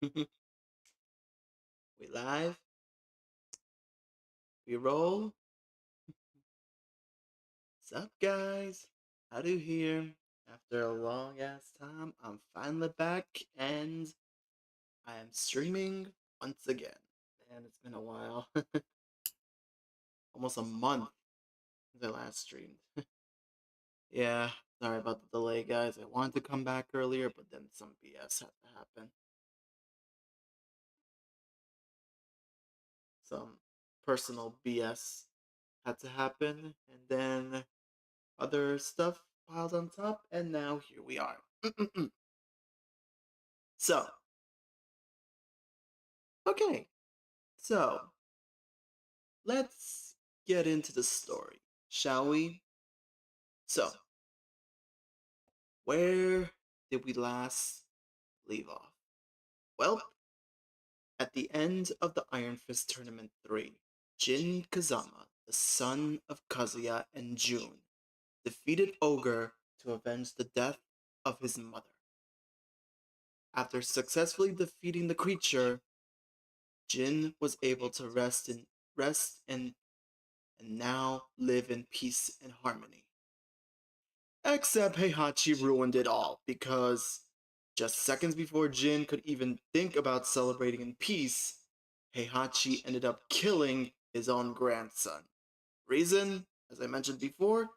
We live, we roll. What's up, guys? How do you hear? After a long ass time, I'm finally back and I am streaming once again. And it's been a while. Almost a month since I last streamed. Yeah, sorry about the delay, guys. I wanted to come back earlier, but then some BS had to happen. Some personal BS had to happen, and then other stuff piled on top, and now here we are. So, okay, so let's get into the story, shall we? So, where did we last leave off? Well, at the end of the Iron Fist Tournament 3, Jin Kazama, the son of Kazuya and Jun, defeated Ogre to avenge the death of his mother. After successfully defeating the creature, Jin was able to rest and now live in peace and harmony. Except Heihachi ruined it all because just seconds before Jin could even think about celebrating in peace, Heihachi ended up killing his own grandson. Reason, as I mentioned before,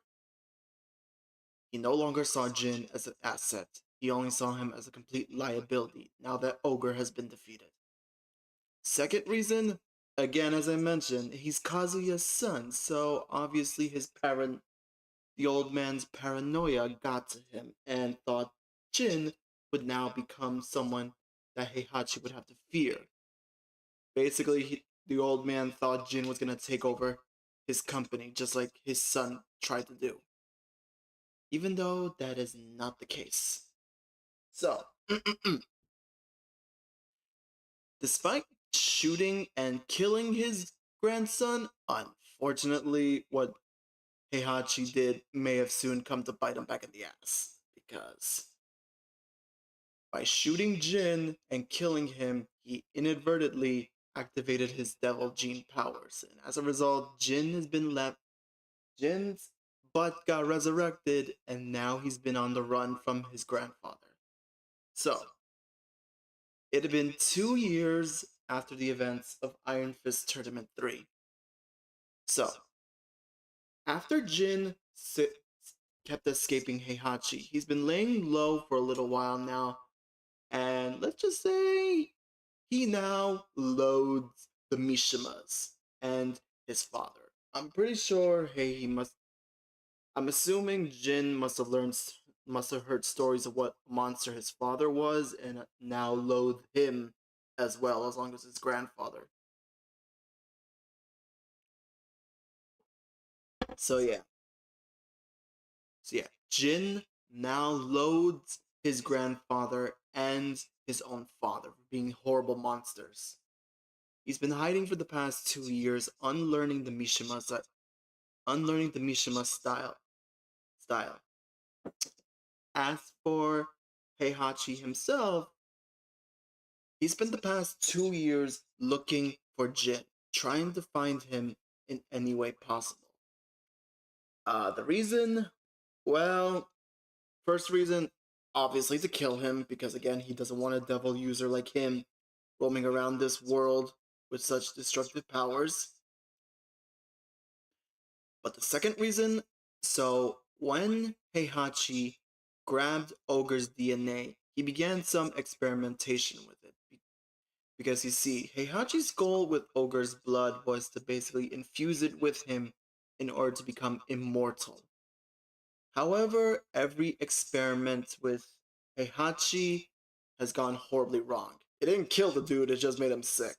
he no longer saw Jin as an asset. He only saw him as a complete liability now that Ogre has been defeated. Second reason, again as I mentioned, he's Kazuya's son, so obviously the old man's paranoia got to him and thought Jin would now become someone that Heihachi would have to fear. Basically, the old man thought Jin was going to take over his company just like his son tried to do. Even though that is not the case. So, despite shooting and killing his grandson, unfortunately, what Heihachi did may have soon come to bite him back in the ass. Because by shooting Jin and killing him, he inadvertently activated his devil gene powers. And as a result, Jin's butt got resurrected, and now he's been on the run from his grandfather. So, it had been 2 years after the events of Iron Fist Tournament 3. So, after kept escaping Heihachi, he's been laying low for a little while now, and let's just say he now loads the Mishimas and his father. I'm pretty sure, I'm assuming Jin must have heard stories of what monster his father was, and now loathe him as well, as long as his grandfather. So yeah. So yeah, Jin now loathes his grandfather and his own father for being horrible monsters. He's been hiding for the past 2 years, unlearning the Mishima style. As for Heihachi himself, he spent the past 2 years looking for Jin, trying to find him in any way possible. The reason, well, first reason, obviously to kill him, because again, he doesn't want a devil user like him roaming around this world with such destructive powers. But the second reason, so when Heihachi grabbed Ogre's DNA, he began some experimentation with it. Because you see, Heihachi's goal with Ogre's blood was to basically infuse it with him in order to become immortal. However, every experiment with Heihachi has gone horribly wrong. It didn't kill the dude, it just made him sick.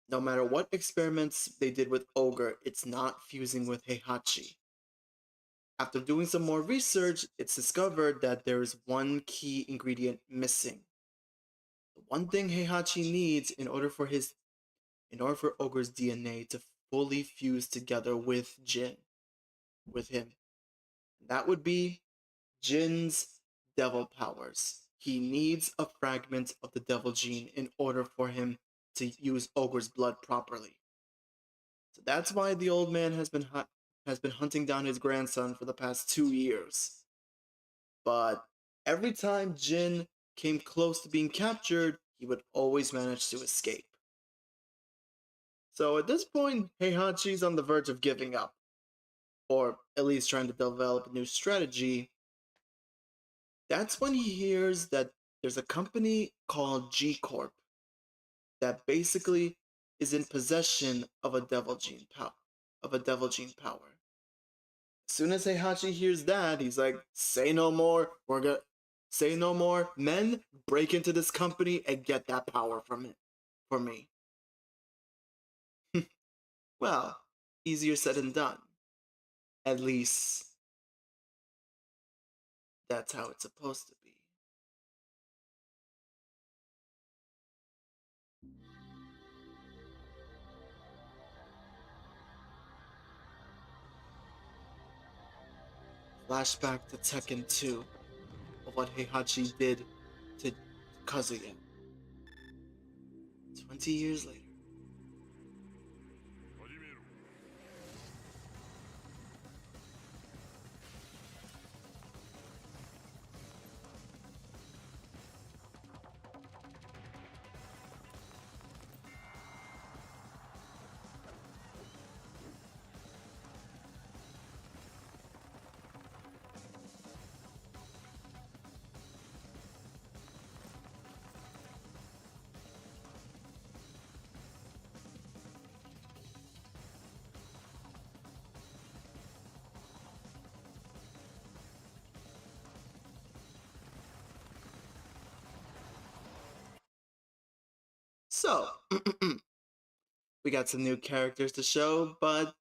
No matter what experiments they did with Ogre, it's not fusing with Heihachi. After doing some more research, it's discovered that there is one key ingredient missing. The one thing Heihachi needs in order for Ogre's DNA to fully fuse together with him. That would be Jin's devil powers. he needs a fragment of the devil gene in order for him to use Ogre's blood properly. So that's why the old man has been hunting down his grandson for the past 2 years. But every time Jin came close to being captured, he would always manage to escape. So at this point, Heihachi's on the verge of giving up, or at least trying to develop a new strategy. That's when he hears that there's a company called G Corp that basically is in possession of a devil gene power. As soon as Heihachi hears that, he's like, "Say no more. We're gonna say no more. Men, break into this company and get that power from it for me." Well, easier said than done. At least that's how it's supposed to be. Flashback to Tekken 2 of what Heihachi did to Kazuya 20 years later. So, we got some new characters to show, but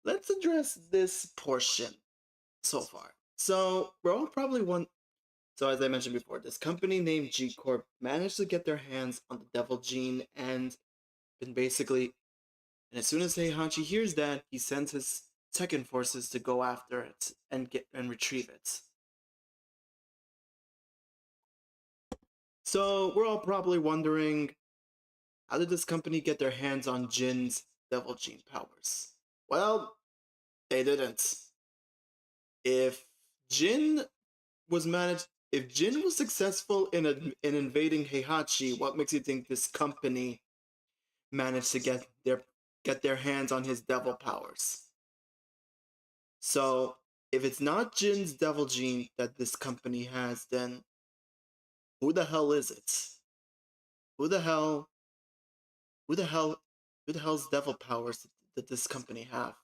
let's address this portion so far. So, we're all probably one. So, as I mentioned before, this company named G Corp managed to get their hands on the devil gene and been basically. And as soon as Heihachi hears that, he sends his Tekken forces to go after it and retrieve it. So, we're all probably wondering, how did this company get their hands on Jin's devil gene powers? Well, they didn't. If Jin if Jin was successful in invading Heihachi, what makes you think this company managed to get their hands on his devil powers? So, if it's not Jin's devil gene that this company has, then who the hell is it? Who the hell who the hell who the hell's devil powers that this company have?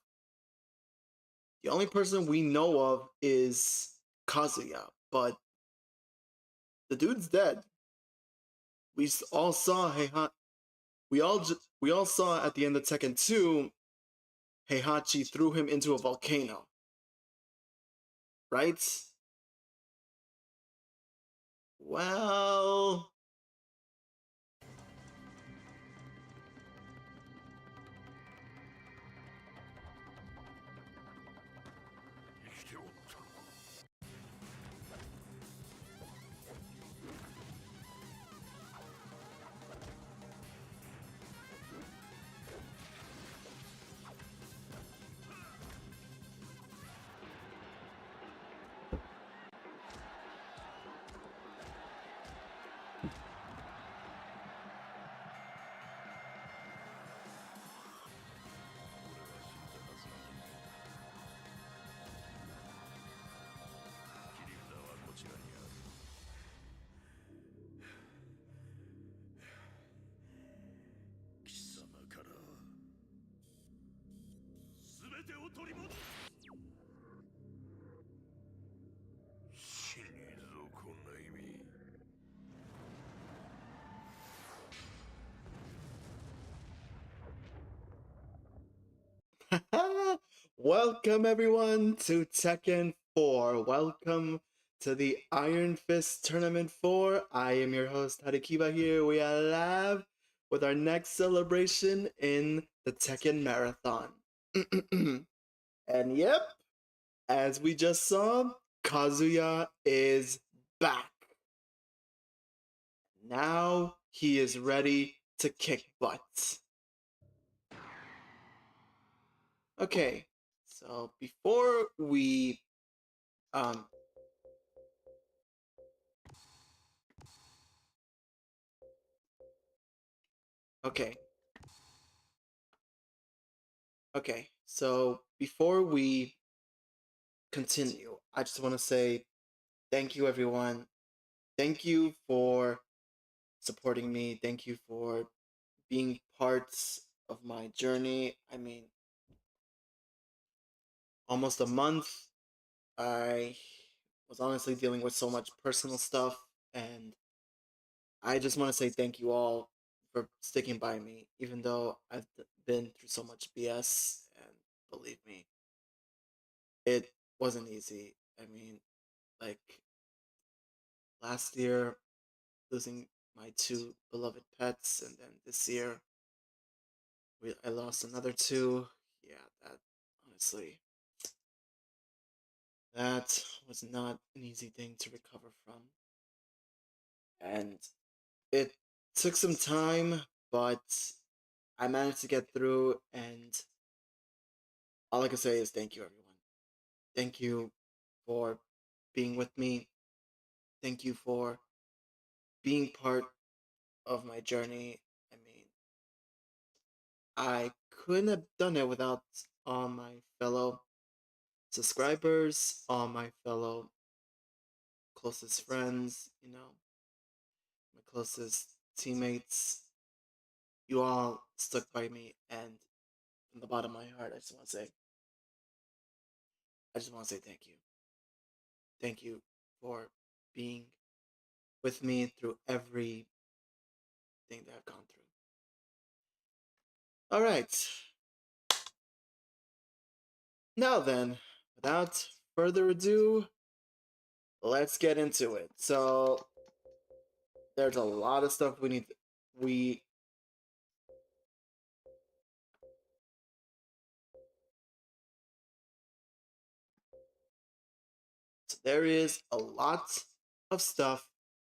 The only person we know of is Kazuya, but the dude's dead. We all saw we all saw at the end of Tekken 2, Heihachi threw him into a volcano. Right? Well, welcome everyone to Tekken 4. Welcome to the Iron Fist Tournament 4. I am your host, Kiba here. We are live with our next celebration in the Tekken Marathon. And yep, as we just saw, Kazuya is back. Now he is ready to kick butt. Okay, so before we um okay. Okay. So before we continue, I just want to say thank you everyone. Thank you for supporting me. Thank you for being parts of my journey. I mean, almost a month. I was honestly dealing with so much personal stuff, and I just want to say thank you all for sticking by me, even though I've been through so much BS. And believe me, it wasn't easy. I mean, like last year, losing my two beloved pets, and then this year, I lost another two. Yeah, that honestly, that was not an easy thing to recover from. And it took some time, but I managed to get through, and all I can say is thank you, everyone. Thank you for being with me. Thank you for being part of my journey. I mean, I couldn't have done it without all my fellow subscribers, all my fellow closest friends, my closest teammates. You all stuck by me, and from the bottom of my heart, I just want to say thank you. Thank you for being with me through everything that I've gone through. All right. Now then, without further ado, let's get into it. So, there's a lot of stuff we so there is a lot of stuff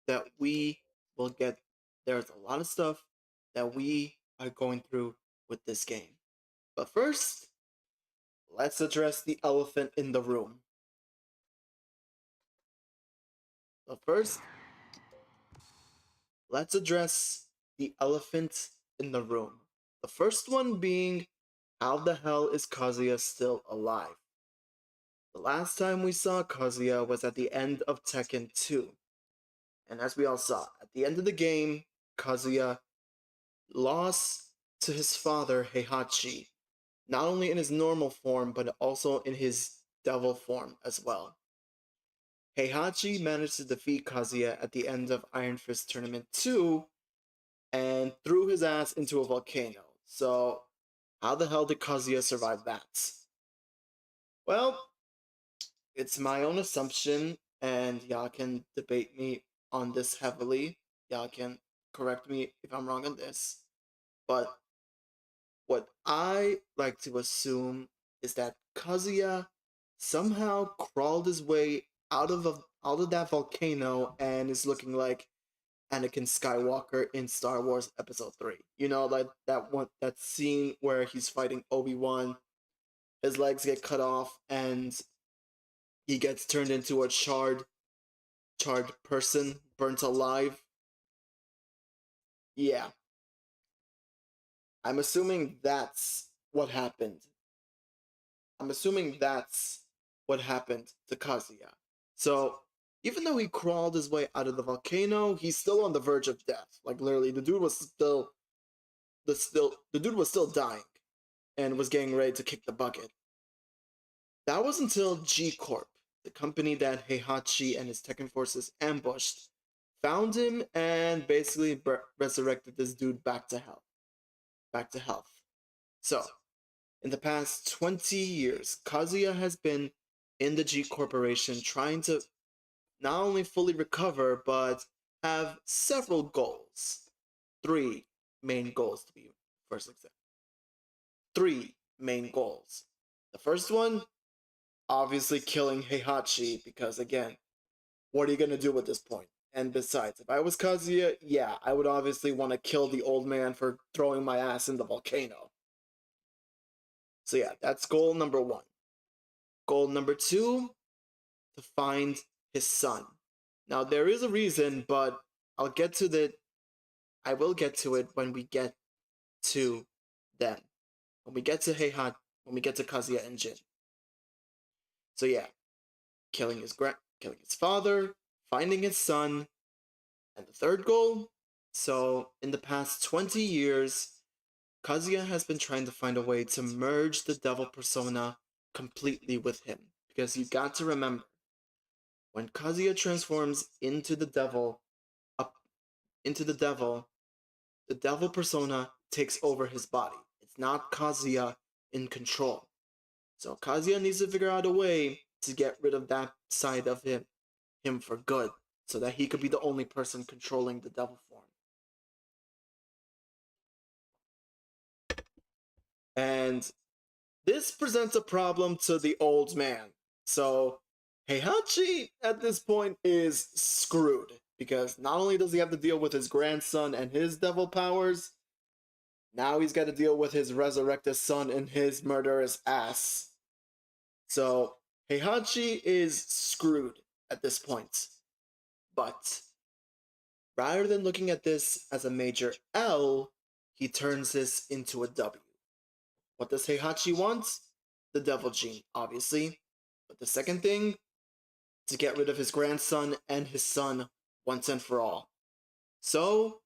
that we will get there's a lot of stuff that we are going through with this game. But first, let's address the elephant in the room. But first, let's address the elephant in the room. The first one being, how the hell is Kazuya still alive? The last time we saw Kazuya was at the end of Tekken 2. And as we all saw, at the end of the game, Kazuya lost to his father Heihachi, not only in his normal form, but also in his devil form as well. Heihachi managed to defeat Kazuya at the end of Iron Fist Tournament 2 and threw his ass into a volcano. So, how the hell did Kazuya survive that? Well, it's my own assumption, and y'all can debate me on this heavily. Y'all can correct me if I'm wrong on this. But what I like to assume is that Kazuya somehow crawled his way out of that volcano and is looking like Anakin Skywalker in Star Wars Episode 3. You know, like that scene where he's fighting Obi-Wan, his legs get cut off and he gets turned into a charred person, burnt alive. Yeah, I'm assuming that's what happened. I'm assuming that's what happened to Kazuya. So, even though he crawled his way out of the volcano, he's still on the verge of death. Like literally, the dude was still dying and was getting ready to kick the bucket. That was until G Corp, the company that Heihachi and his Tekken forces ambushed, found him and basically resurrected this dude back to health. So, in the past 20 years, Kazuya has been in the G Corporation trying to not only fully recover, but have several goals. Three main goals to be first example. Three main goals. The first one, obviously killing Heihachi, because again, what are you gonna do at this point? And besides, if I was Kazuya, yeah, I would obviously want to kill the old man for throwing my ass in the volcano. So yeah, that's goal number one. Goal number two, to find his son. Now there is a reason, but I'll get to the I will get to it when we get to them. When we get to Heihachi, when we get to Kazuya and Jin. So yeah, killing his father, finding his son, and the third goal. So in the past 20 years, Kazuya has been trying to find a way to merge the devil persona completely with him. Because you got to remember, when Kazuya transforms up into the devil persona takes over his body. It's not Kazuya in control. So Kazuya needs to figure out a way to get rid of that side of him for good, so that he could be the only person controlling the devil form. And this presents a problem to the old man. So Heihachi at this point is screwed, because not only does he have to deal with his grandson and his devil powers, now he's got to deal with his resurrected son and his murderous ass. So Heihachi is screwed at this point. But rather than looking at this as a major L, he turns this into a W. What does Heihachi want? The devil gene, obviously. But the second thing, to get rid of his grandson and his son once and for all. So,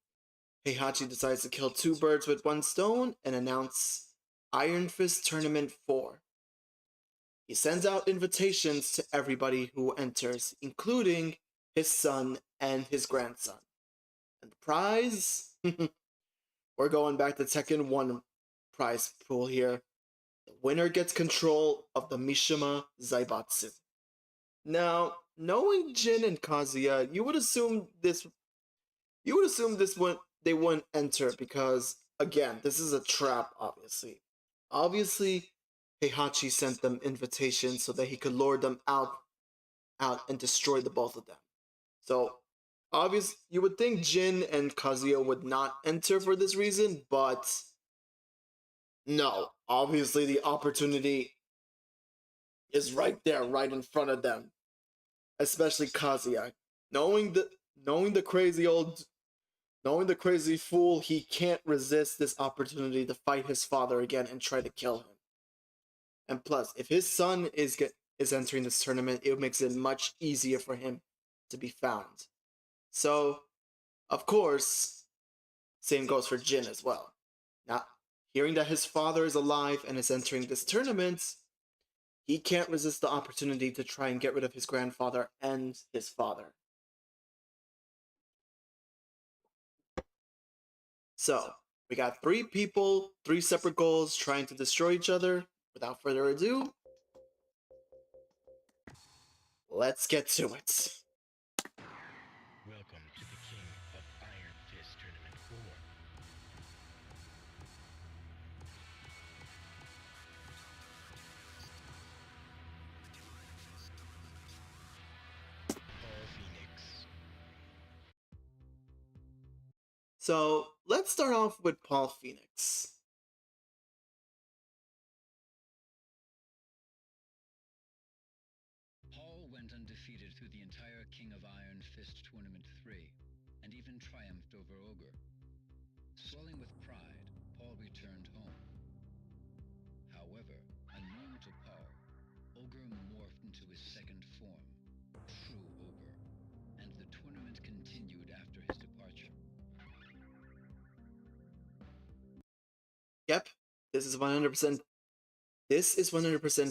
Heihachi decides to kill two birds with one stone and announce Iron Fist Tournament 4. He sends out invitations to everybody who enters, including his son and his grandson. And the prize? We're going back to Tekken 1 prize pool here. The winner gets control of the Mishima Zaibatsu. Now, knowing Jin and Kazuya, you would assume this one they wouldn't enter, because again, this is a trap, obviously. Obviously, Heihachi sent them invitations so that he could lure them out and destroy the both of them. So, you would think Jin and Kazuya would not enter for this reason, but no. Obviously, the opportunity is right there, right in front of them. Especially Kazuya, knowing the knowing the crazy old knowing the crazy fool, he can't resist this opportunity to fight his father again and try to kill him. And plus, if his son is entering this tournament, it makes it much easier for him to be found. So, of course, same goes for Jin as well. Now, hearing that his father is alive and is entering this tournament, he can't resist the opportunity to try and get rid of his grandfather and his father. So, we got three people, three separate goals trying to destroy each other. Without further ado, let's get to it. Welcome to the King of Iron Fist Tournament 4. Paul Phoenix. So, let's start off with Paul Phoenix. Paul went undefeated through the entire King of Iron Fist Tournament 3, and even triumphed over Ogre. Swelling with pride, Paul returned home. However, unknown to Paul, Ogre morphed into his second form, True Ogre, and the tournament continued after his departure. Yep, this is 100%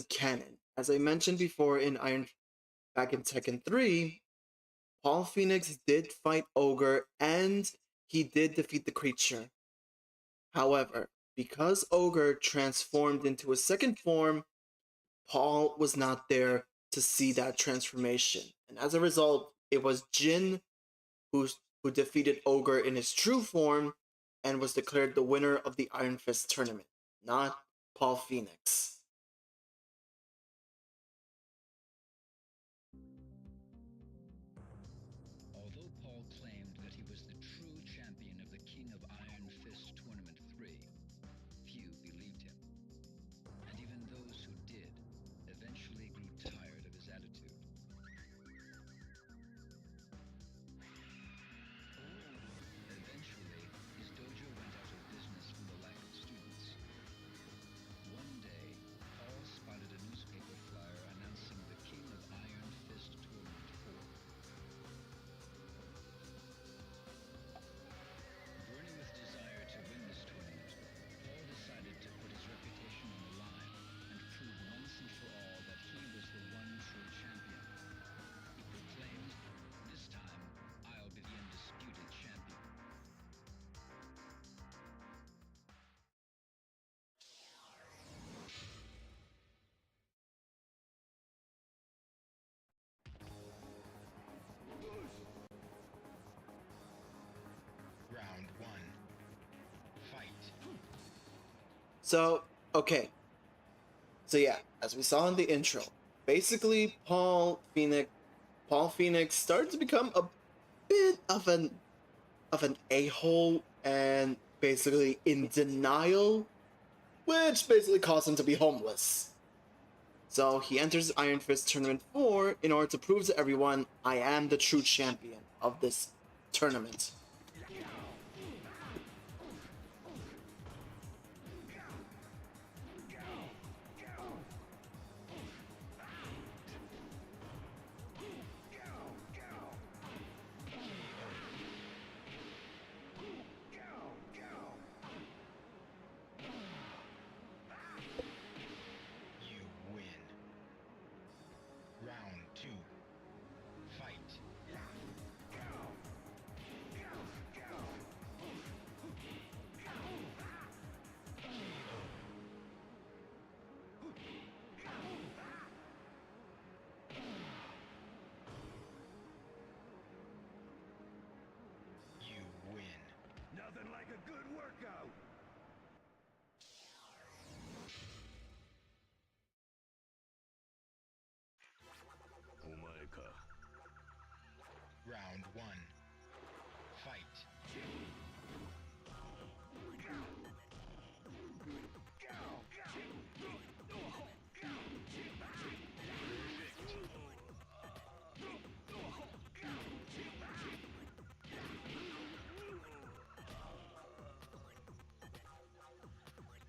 canon. As I mentioned before back in Tekken 3, Paul Phoenix did fight Ogre and he did defeat the creature. However, because Ogre transformed into a second form, Paul was not there to see that transformation. And as a result, it was Jin who defeated Ogre in his true form and was declared the winner of the Iron Fist tournament, not Paul Phoenix. Although Paul was the true champion of the King of Iron Fist Tournament 3. Few believed him. And even those who did eventually grew tired of his attitude. Eventually, his dojo went out of business from the lack of students. One day, Paul spotted a newspaper flyer announcing the King of Iron Fist Tournament 4. Burning with desire to win this tournament, Paul decided to put his reputation on the line and prove once and for all that he was the one true champion. He proclaimed, "This time, I'll be the undisputed champion." Round 1. Fight. So, okay. So yeah, as we saw in the intro, basically Paul Phoenix started to become a bit of an a-hole and basically in denial, which basically caused him to be homeless. So he enters Iron Fist Tournament 4 in order to prove to everyone I am the true champion of this tournament. You win. Round 2. Fight. You win. Nothing like a good workout. Round 1. Fight.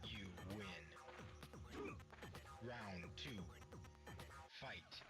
You win. Round 2. Fight.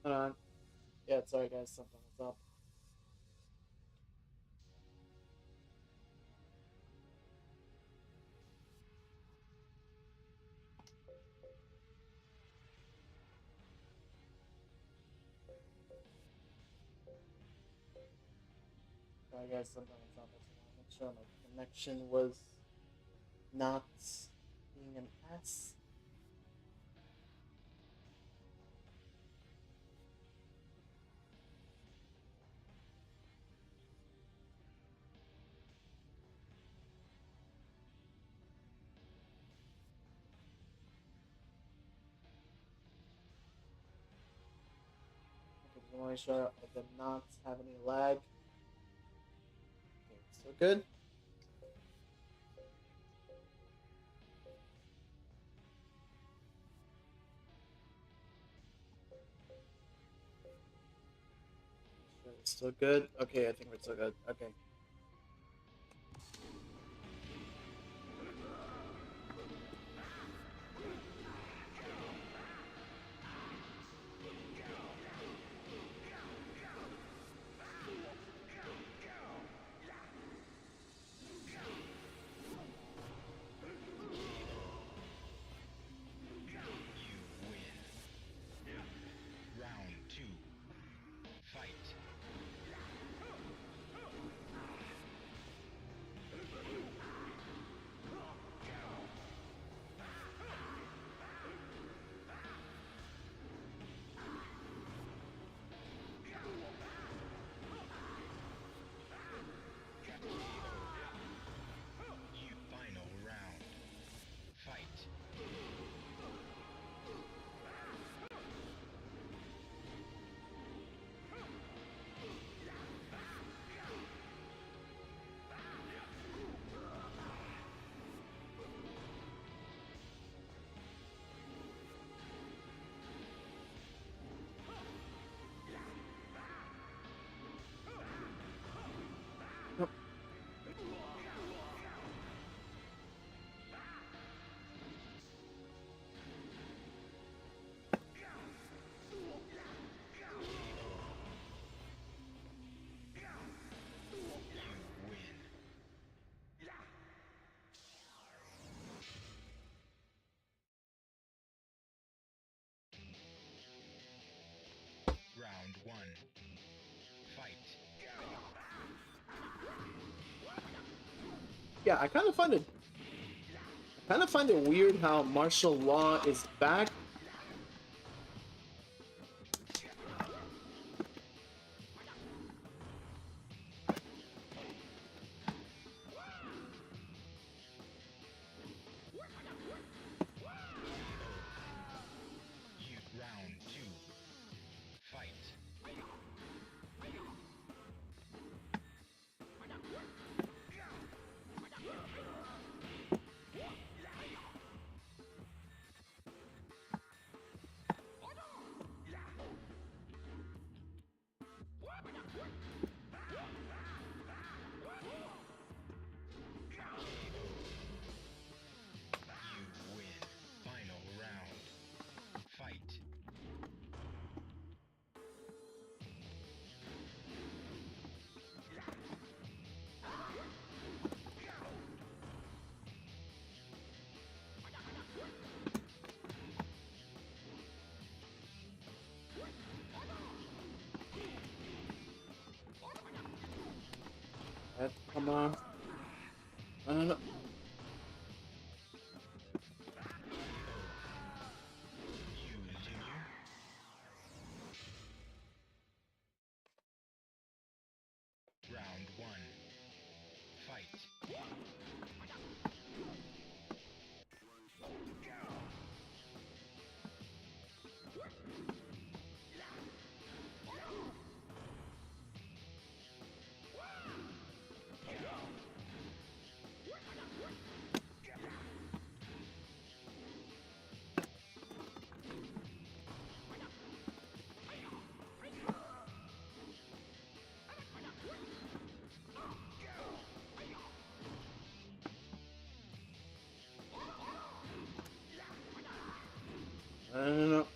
Hold on. Yeah, sorry guys, something was up. Sorry guys, something was up. I just want to make sure my connection was not being an ass. Okay, just want to make sure I did not have any lag. Okay, so good. Sure it's still good. Okay, I think we're still good. Okay. You win. Round 2. Fight. You final round. Fight. Nope. You win. Round 1. Fight. Yeah, I kind of find it weird how martial law is back. You round 2. Fight. You win. Final round. Fight. Come on. No. You lose. Round 1. Fight. No.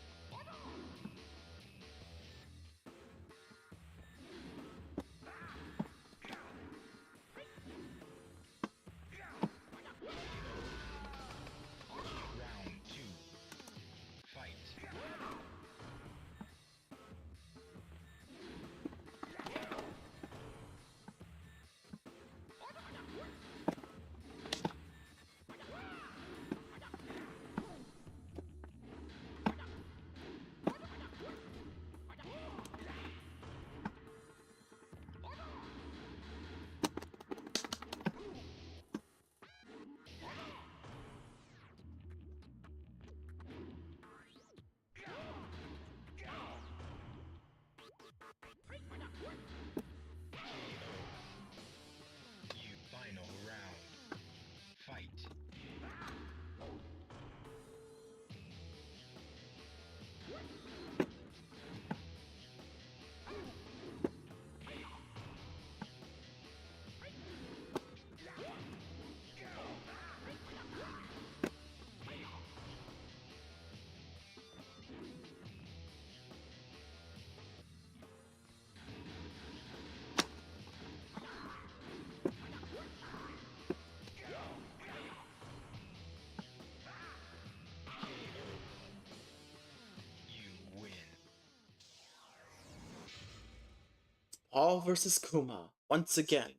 Paul versus Kuma once again.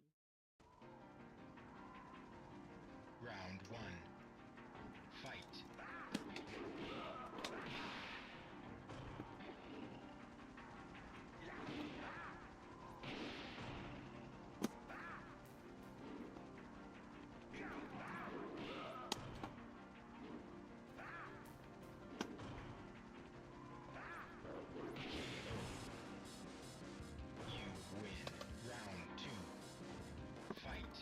Round 1. Fight. You win. Round 2. Fight.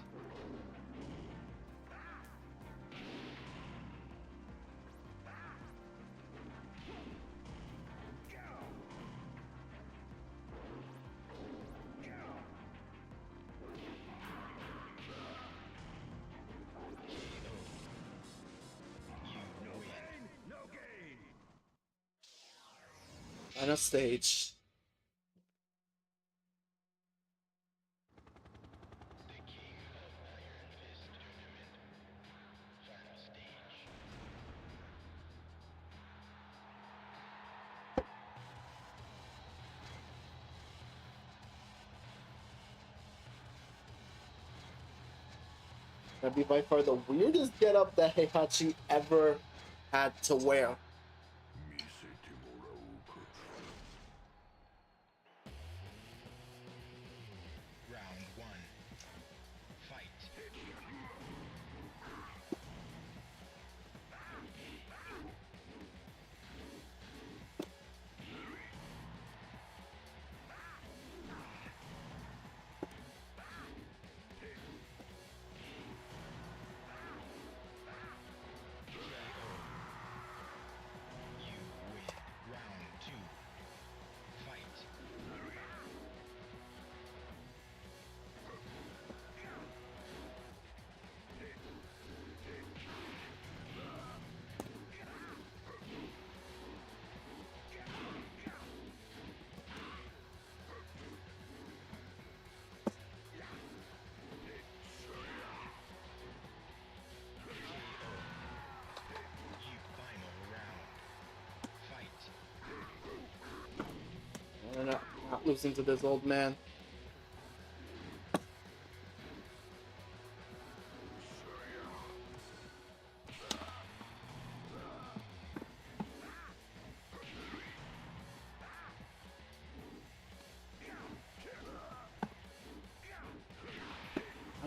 You win. No gain. Final stage. The King of Iron Fist Tournament. Final stage. That'd be by far the weirdest getup that Heihachi ever had to wear. Round 1. Fight. You win. Round 2. Fight. You final round. Fight. Not losing to this old man.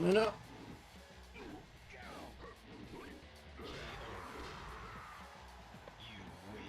No. You win.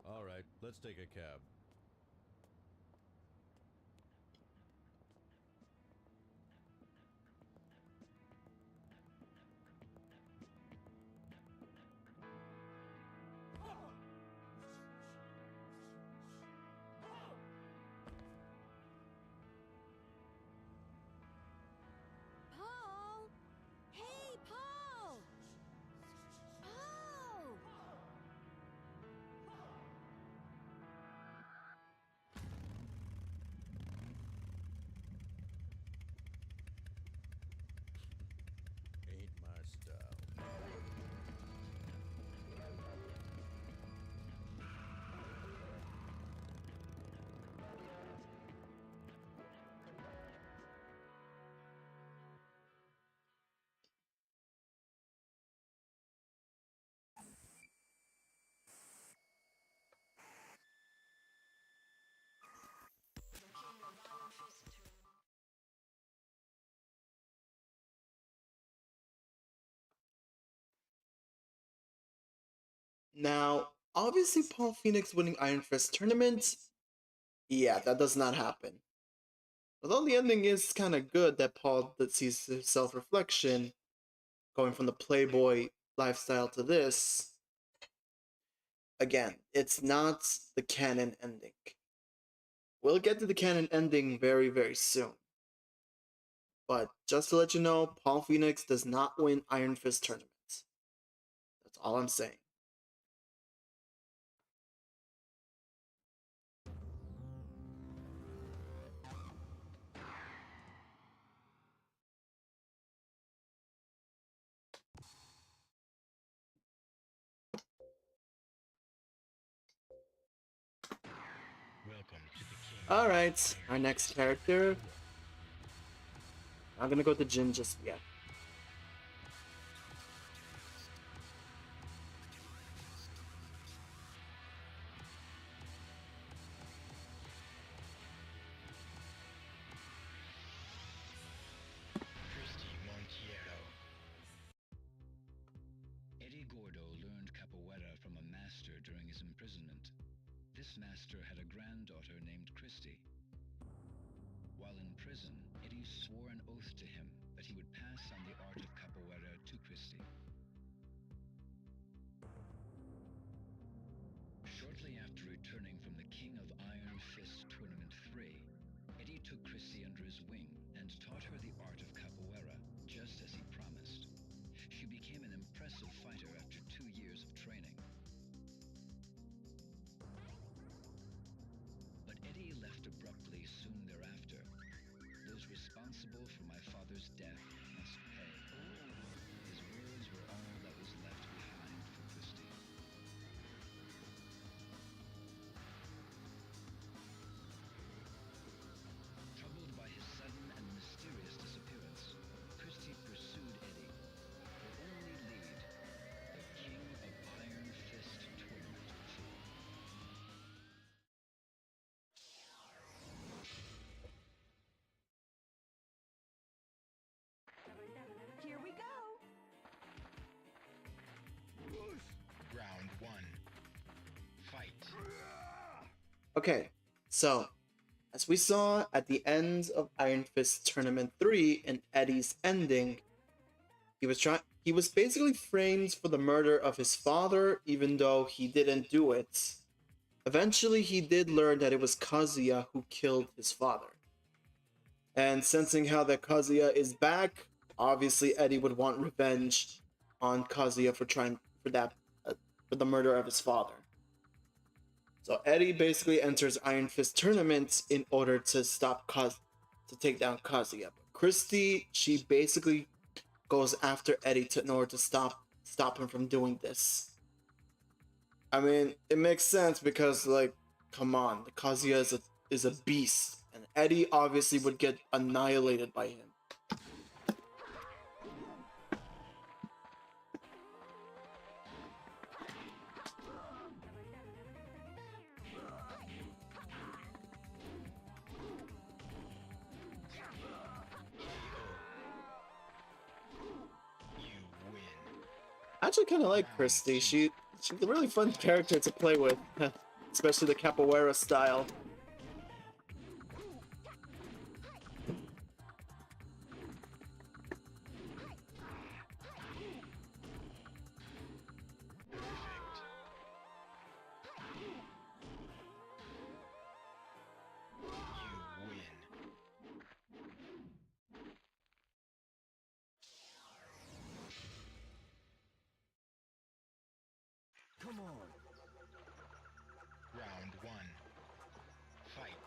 All right, let's take a cab. Paul! Hey, Paul! Paul! Now, obviously, Paul Phoenix winning Iron Fist tournament, yeah, that does not happen. Although the ending is kind of good that Paul that sees his self-reflection going from the playboy lifestyle to this. Again, it's not the canon ending. We'll get to the canon ending very, very soon. But just to let you know, Paul Phoenix does not win Iron Fist tournaments. That's all I'm saying. Welcome to the King. Alright, our next character. I'm gonna go to Jin just yet. Christy Montiero. Eddie Gordo learned capoeira from a master during his imprisonment. This master had a granddaughter named Christy. While in prison, Eddie swore an oath to him that he would pass on the art of capoeira to Christy. Shortly after returning from the King of Iron Fist Tournament 3, Eddie took Christy under his wing and taught her the art of capoeira, just as he promised. She became an impressive fighter after 2 years of training. But Eddie left abruptly soon thereafter. Those responsible for my father's death must pay. His words were all that was left behind for Christy. Troubled by his sudden and mysterious disappearance, Christy pursued Eddie. Her only lead, the King of Iron Fist Tournament 2. Here we go. Round 1. Fight. Okay, so as we saw at the end of Iron Fist Tournament 3 and Eddie's ending, he was basically framed for the murder of his father, even though he didn't do it. Eventually, he did learn that it was Kazuya who killed his father. And sensing how that Kazuya is back, obviously Eddie would want revenge on Kazuya for for the murder of his father. So Eddie basically enters Iron Fist tournament in order to to take down Kazuya. But Christy, she basically goes after Eddie in order to stop him from doing this. I mean, it makes sense because, like, come on, the Kazuya is a beast, and Eddie obviously would get annihilated by him. You win. I actually kind of like Christy. She's a really fun character to play with, especially the capoeira style. You win. Come on. Round 1. Fight.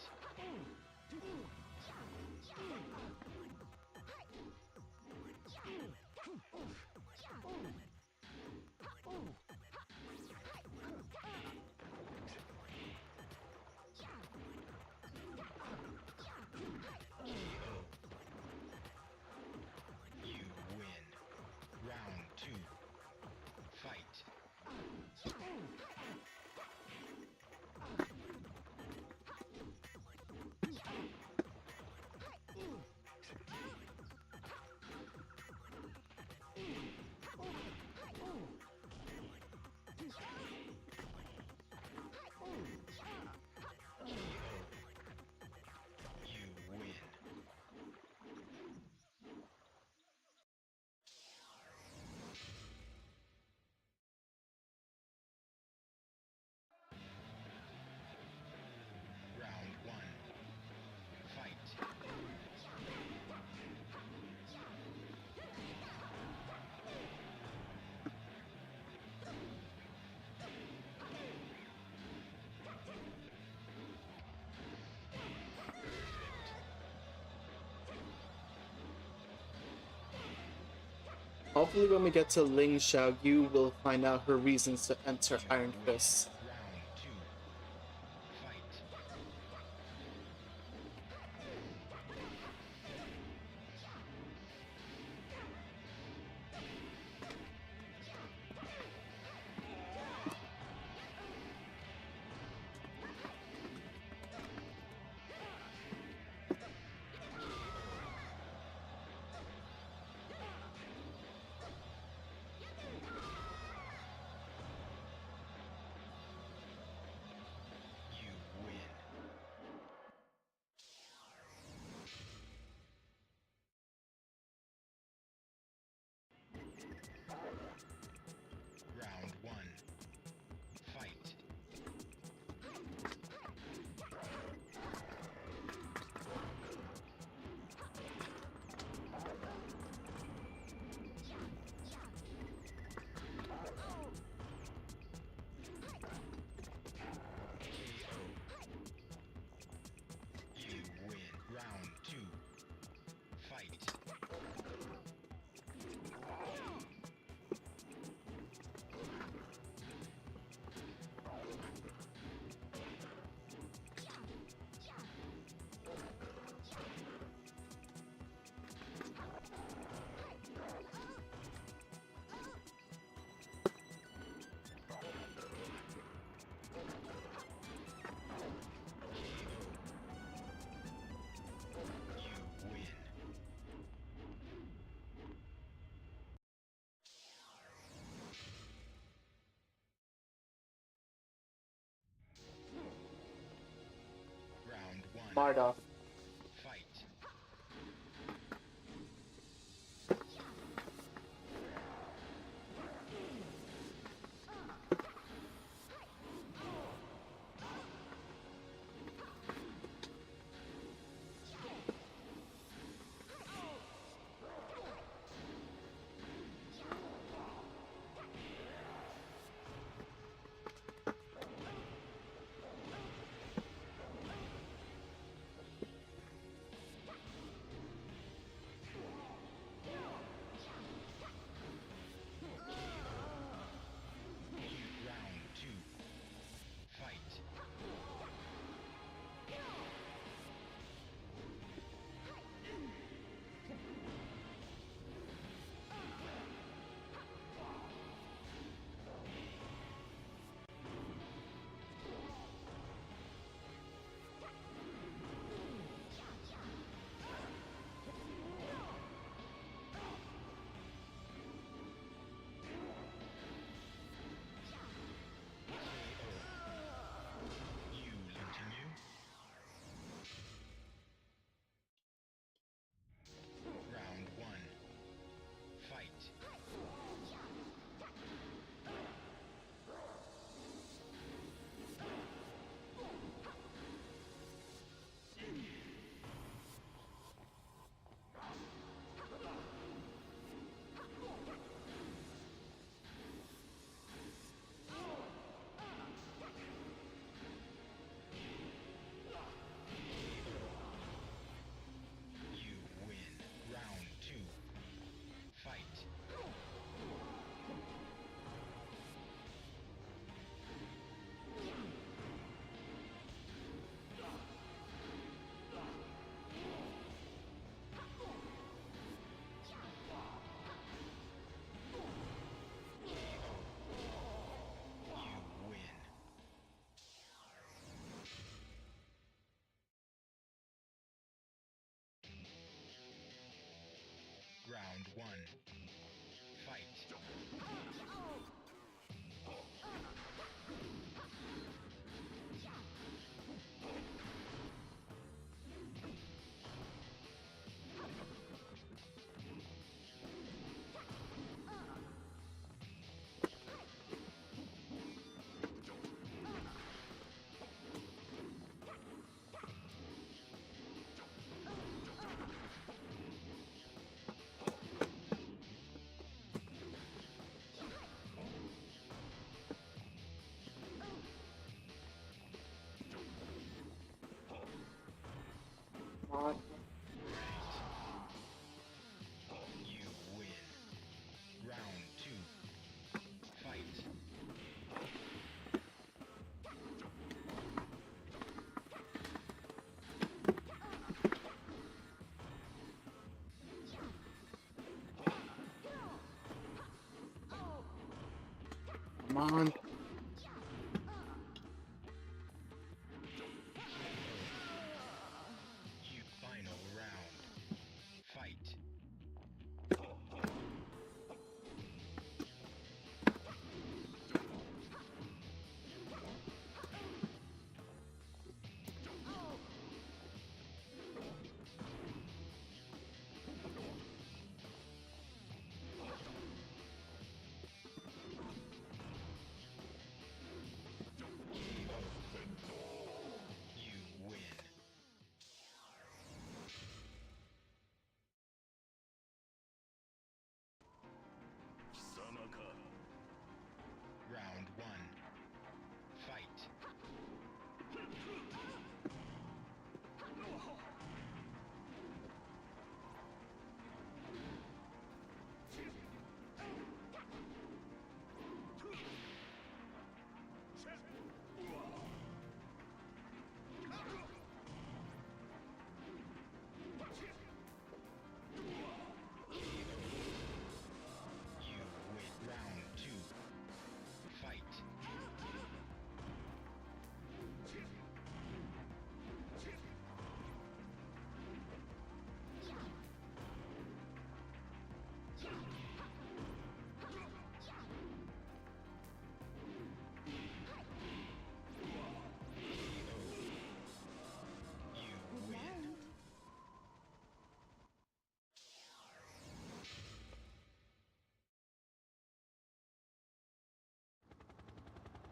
You win. Round 2. Fight. hopefully when we get to Ling Xiaoyu, we'll find out her reasons to enter Iron Fist. Round 2. Fight. You win. Round 1. Fight. You win. Round 2. Fight. You win. Round 1. Mardoff. Fight. Round 2. Fight. You continue. Round 1. Fight. You win. Round 2. Fight. You win. Round 1. Fight. Come on. Final round. Fight. You win. Round one. Fight. You win. Round two. Fight. You win.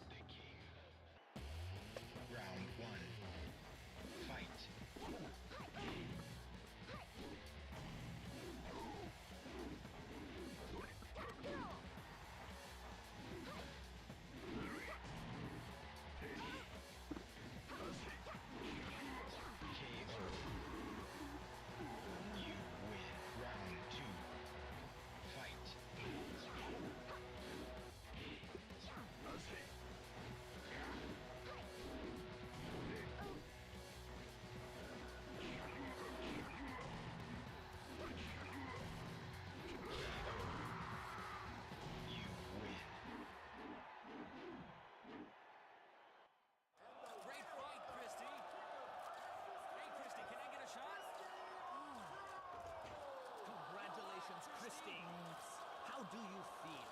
The king. Round one. Fight. KO. You win. Round two. Fight. You win. Great fight, Christy. Hey, Christy, can I get a shot? Congratulations, Christy. How do you feel?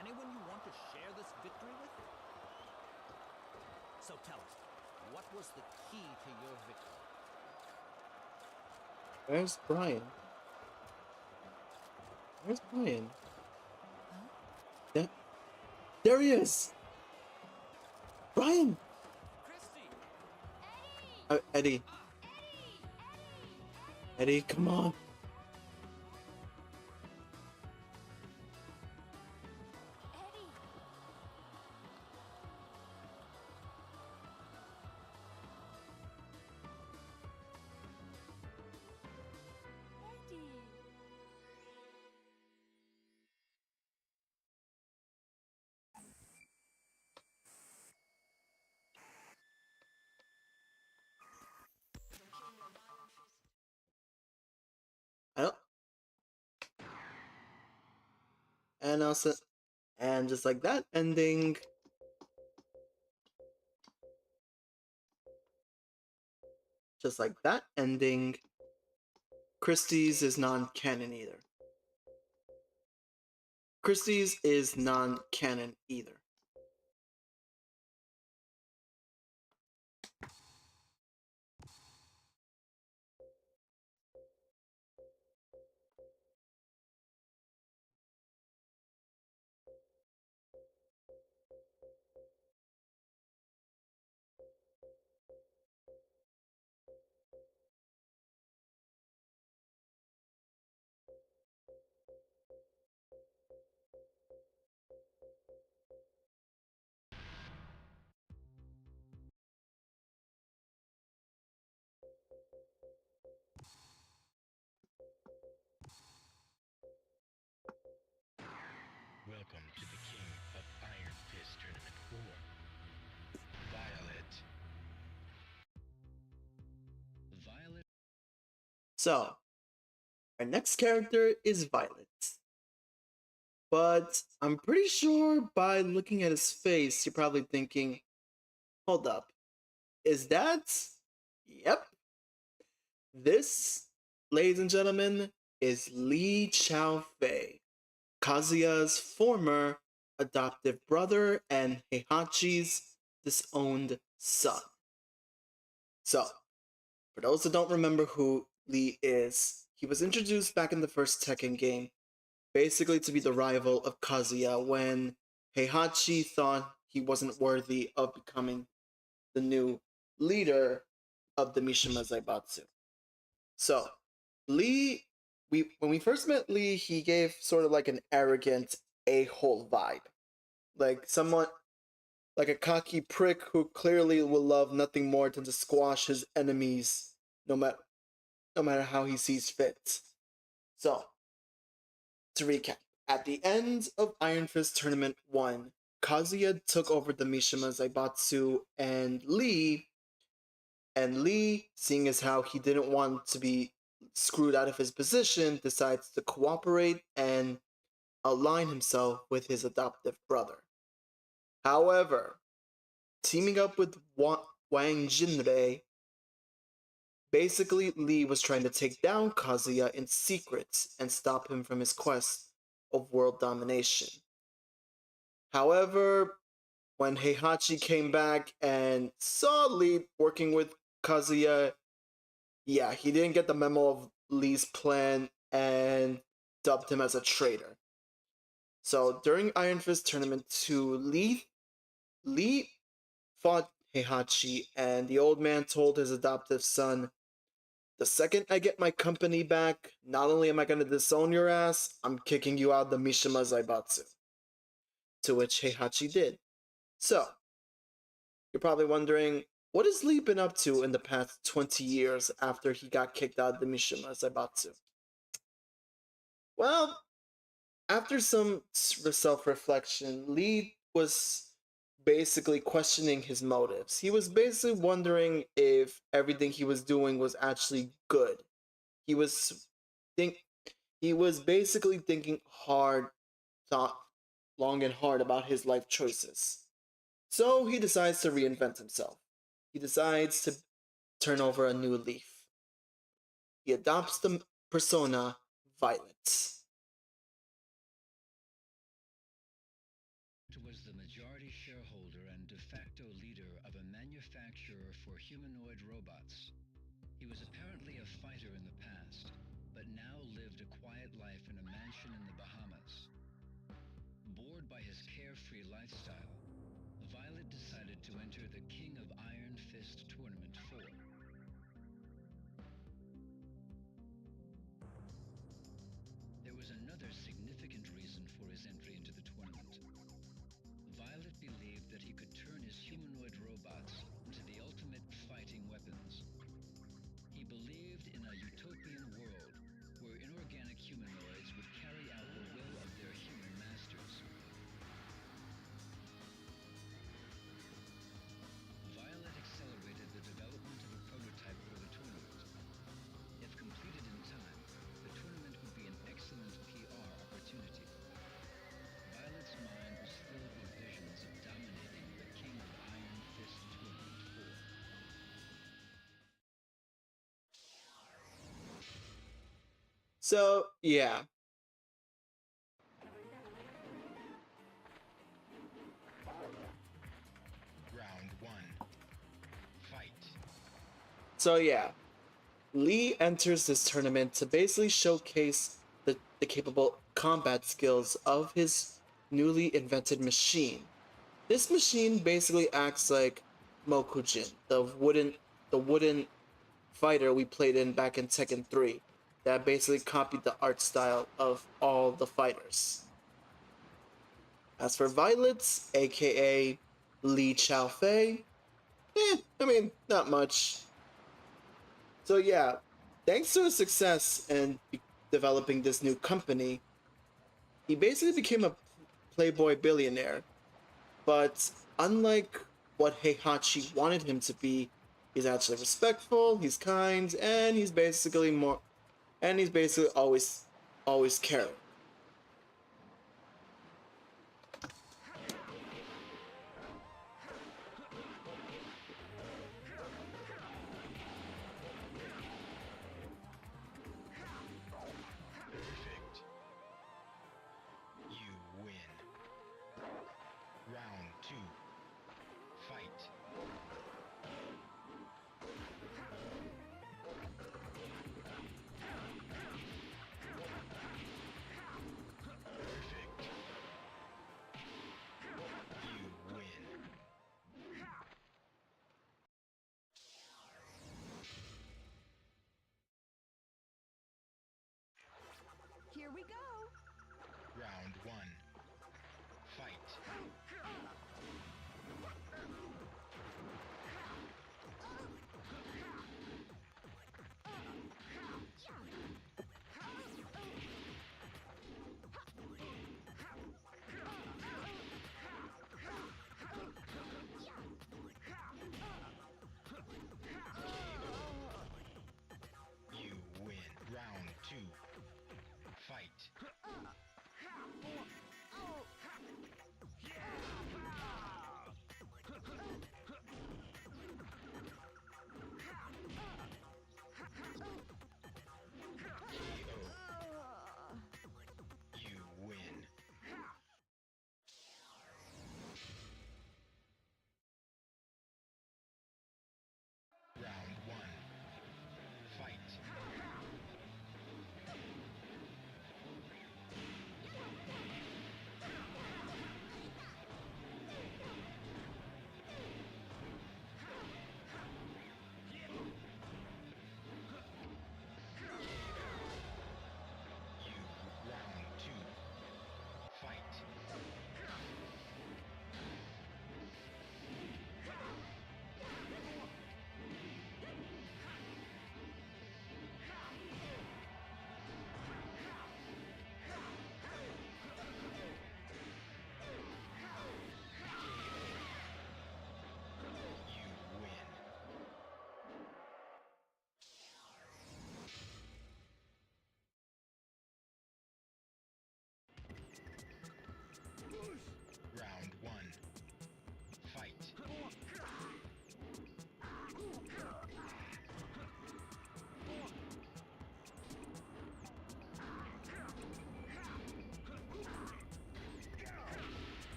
Anyone you want to share this victory with? So tell us, what was the key to your victory? Where's Brian? Where's Brian? There he is! Brian! Christy! Eddie. Eddie, come on. I don't. And also, and just like that ending. Just like that ending. Christie's is non-canon either. Christie's is non-canon either. Welcome to the King of Iron Fist Tournament 4. Violet. Violet So, our next character is Violet. But I'm pretty sure by looking at his face, you're probably thinking, hold up, is that? Yep. This, ladies and gentlemen, is Li Chao-fei, Kazuya's former adoptive brother and Heihachi's disowned son. So, for those that don't remember who Li is, he was introduced back in the first Tekken game, basically to be the rival of Kazuya when Heihachi thought he wasn't worthy of becoming the new leader of the Mishima Zaibatsu. So, Lee, when we first met Lee, he gave sort of like an arrogant a-hole vibe. Like someone, like a cocky prick who clearly will love nothing more than to squash his enemies, no matter how he sees fit. So, to recap, at the end of Iron Fist Tournament 1, Kazuya took over the Mishima Zaibatsu, and Lee, seeing as how he didn't want to be screwed out of his position, decides to cooperate and align himself with his adoptive brother. However, teaming up with Wang Jinrei, basically Lee was trying to take down Kazuya in secret and stop him from his quest of world domination. However, when Heihachi came back and saw Lee working with Kazuya, yeah, he didn't get the memo of Lee's plan and dubbed him as a traitor. So during Iron Fist Tournament 2, Lee fought Heihachi, and the old man told his adoptive son, "The second I get my company back, not only am I going to disown your ass, I'm kicking you out of the Mishima Zaibatsu." To which Heihachi did. So, you're probably wondering, what has Lee been up to in the past 20 years after he got kicked out of the Mishima Zaibatsu? Well, after some self-reflection, Lee was basically questioning his motives. He was basically wondering if everything he was doing was actually good. He was think he was basically thinking thought long and hard about his life choices. So he decides to reinvent himself. He decides to turn over a new leaf. He adopts the persona Violet. Was the majority shareholder and de facto leader of a manufacturer for humanoid robots. He was apparently a fighter in the past, but now lived a quiet life in a mansion in the Bahamas. Bored by his carefree lifestyle, Violet decided to enter the King of Iron Fist Tournament 4. There was another significant reason for his entry into the tournament. Violet believed that he could turn his humanoid robots into the ultimate fighting weapons. He believed in a utopian world where inorganic humanoids would carry out the will of their human masters. Violet accelerated the development of a prototype for the tournament. If completed in time, the tournament would be an excellent PR opportunity. Violet's mind was filled with visions of dominating the King of Iron Fist Tournament 4. So, yeah. Round 1. Fight. So, yeah. Lee enters this tournament to basically showcase the capable combat skills of his newly invented machine. This machine basically acts like Mokujin, the wooden fighter we played in back in Tekken 3, that basically copied the art style of all the fighters. As for Violets, aka Li Chao-fei, not much. So yeah, thanks to his success in developing this new company, he basically became a playboy billionaire. But unlike what Heihachi wanted him to be, he's actually respectful, he's kind, and he's basically always caring. 2. Fight. Perfect. You win. Here we go. Round 1. Fight.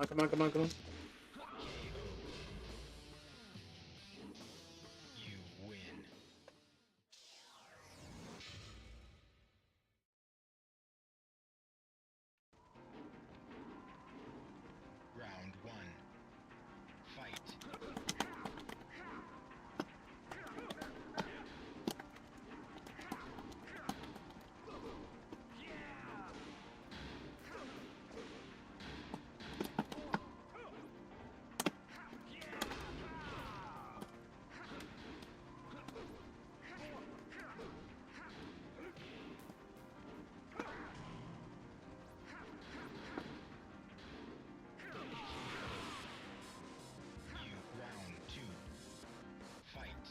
Come on, come on, come on. You win. Round 1. Fight. Round 2. Fight.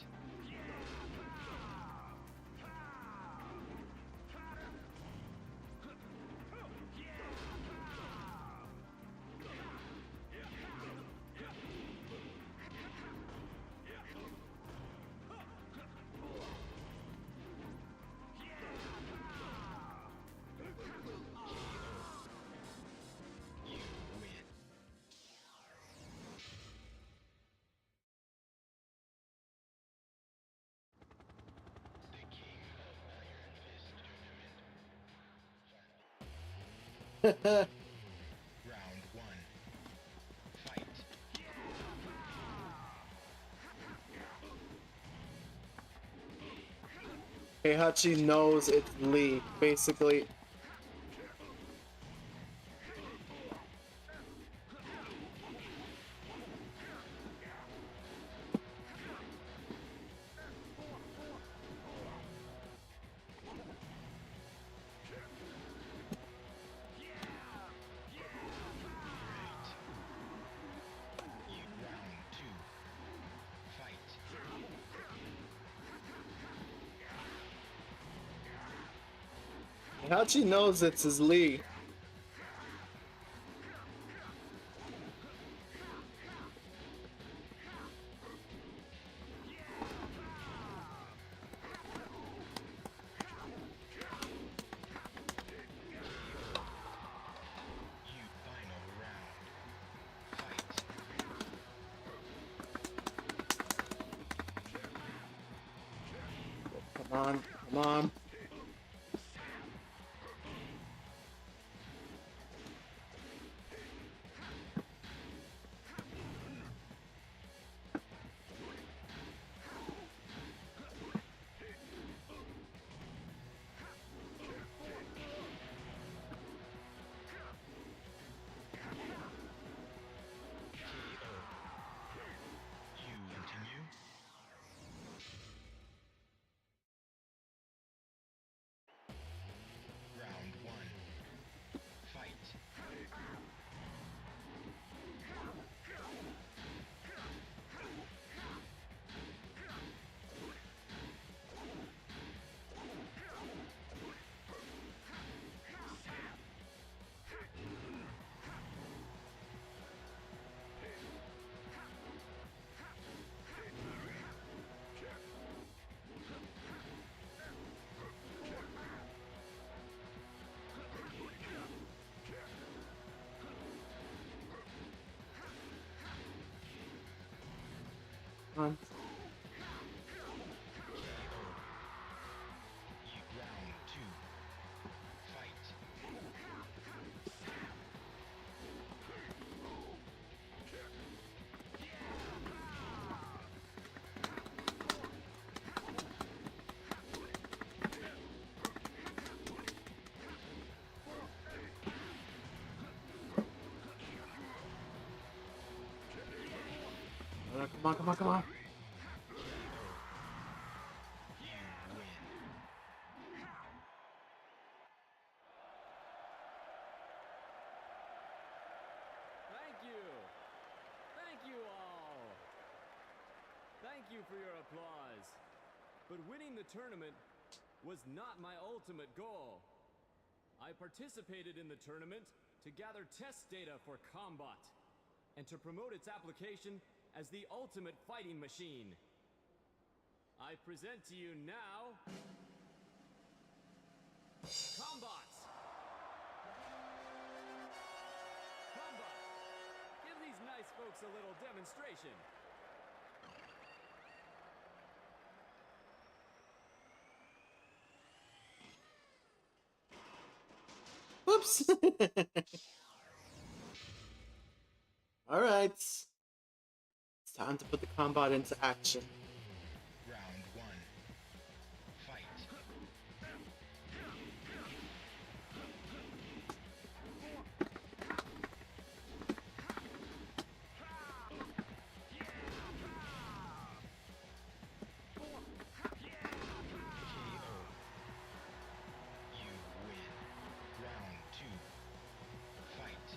You win. The King of Iron Fist tournament. Round 1. Fight. Heihachi knows it's Lee, basically. Round 2. Fight. Heihachi knows it's his Lee. Final round. Fight. Come on, come on. You continue. Round 1. Fight. Come on. Round 2. Fight. Come on, come on, come on. You win. Thank you. Thank you all. Thank you for your applause. But winning the tournament was not my ultimate goal. I participated in the tournament to gather test data for combat and to promote its application as the ultimate fighting machine. I present to you now Combat! Combat! folks a little demonstration. Whoops. All right. It's time to put the combat into action. Round 1. Fight. KO. You win. Round 2. Fight.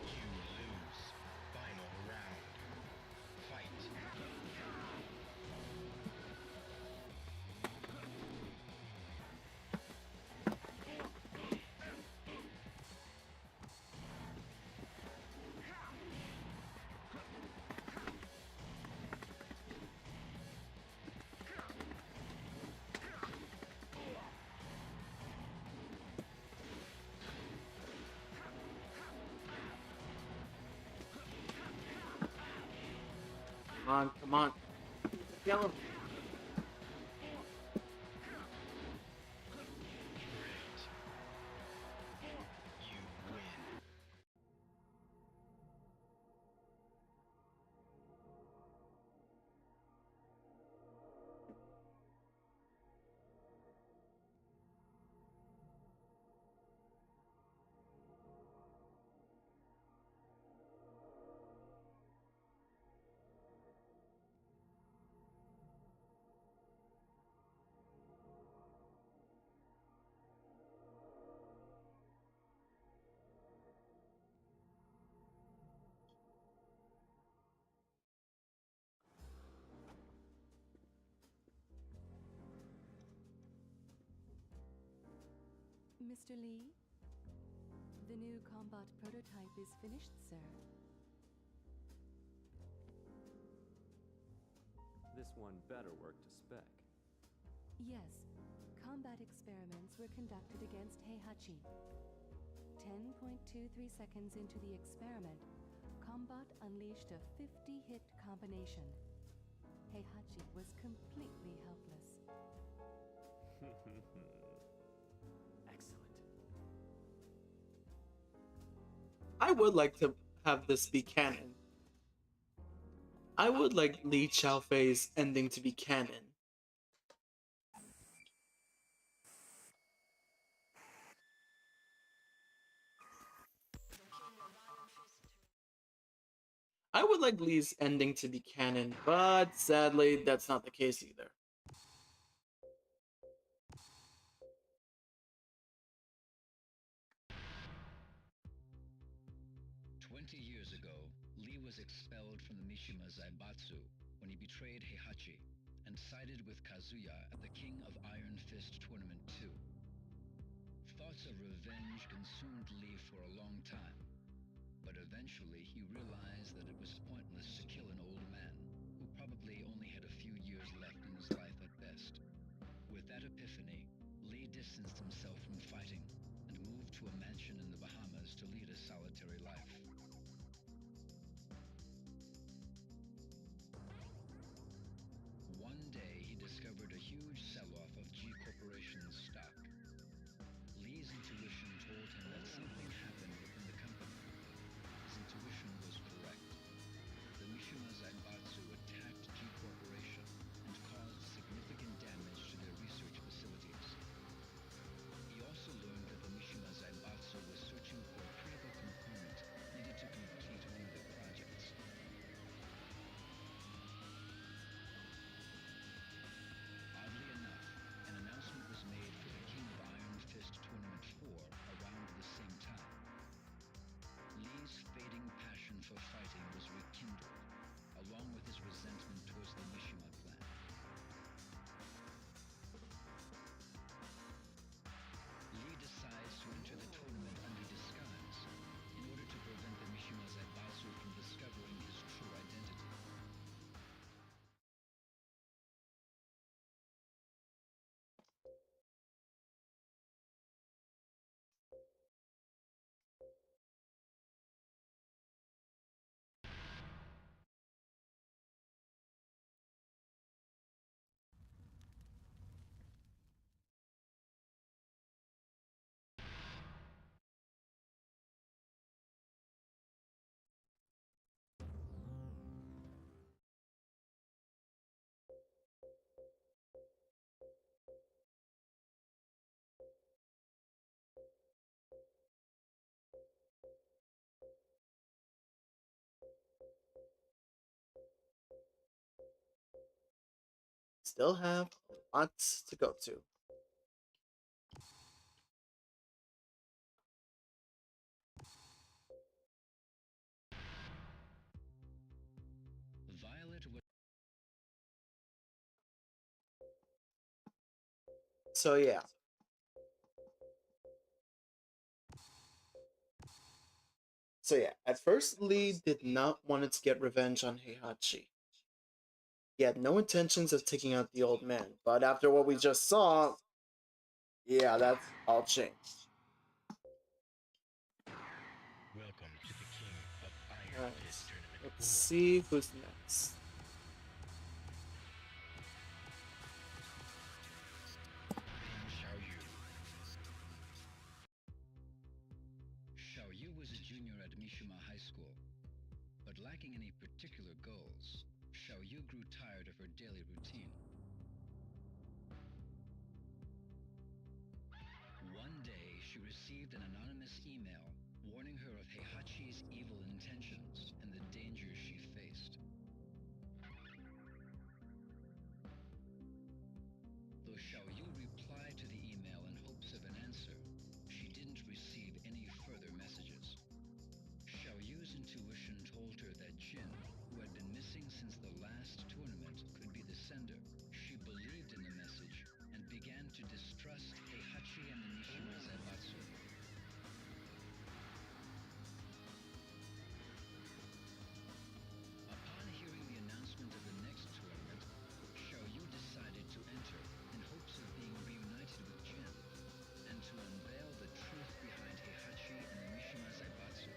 You lose. Final round. Fight. Come on, come on. Kill him. Great. You win. Mr. Lee, the new combat prototype is finished, sir. This one better work to spec. Yes, combat experiments were conducted against Heihachi. 10.23 seconds into the experiment, Combat unleashed a 50-hit combination. Heihachi was completely helpless. Excellent. I would like to have this be canon. I would like Li Xiaofei's ending to be canon. I would like Li's ending to be canon, but sadly, that's not the case either. Years ago, Lee was expelled from the Mishima Zaibatsu when he betrayed Heihachi and sided with Kazuya at the King of Iron Fist Tournament 2. Thoughts of revenge consumed Lee for a long time, but eventually he realized that it was pointless to kill an old man who probably only had a few years left in his life at best. With that epiphany, Lee distanced himself from fighting and moved to a mansion in the Bahamas to lead a solitary life. One day, he discovered a huge sell-off of G Corporation's stock. Lee's intuition told him that something happened within the company. His intuition was correct. The Mishima Zaibatsu attacked G Corporation and caused significant damage to their research facilities. still have a lot to go to. Violet was So yeah. So yeah, at first Lee did not want to get revenge on Heihachi. He had no intentions of taking out the old man, but after what we just saw, yeah, that's all changed. Welcome to the King of Iron Alright, Fist Tournament let's 4. see who's next. Ping Xiaoyu. Xiaoyu was a junior at Mishima High School, but lacking any particular goals, Xiaoyu grew tired of her daily routine. One day, she received an anonymous email warning her of Heihachi's evil intentions and the dangers she faced. Though Xiaoyu replied to the email in hopes of an answer, she didn't receive any further messages. Xiaoyu's intuition told her that Jin, who had been missing since the last tournament, could be the sender. She believed in the message and began to distrust Heihachi and the Mishima Zaibatsu. Upon hearing the announcement of the next tournament, Xiaoyu decided to enter in hopes of being reunited with Jin and to unveil the truth behind Heihachi and the Mishima Zaibatsu.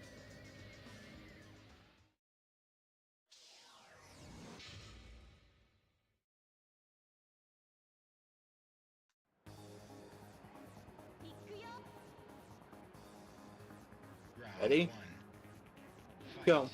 Round Ready? 1. Fight. Go.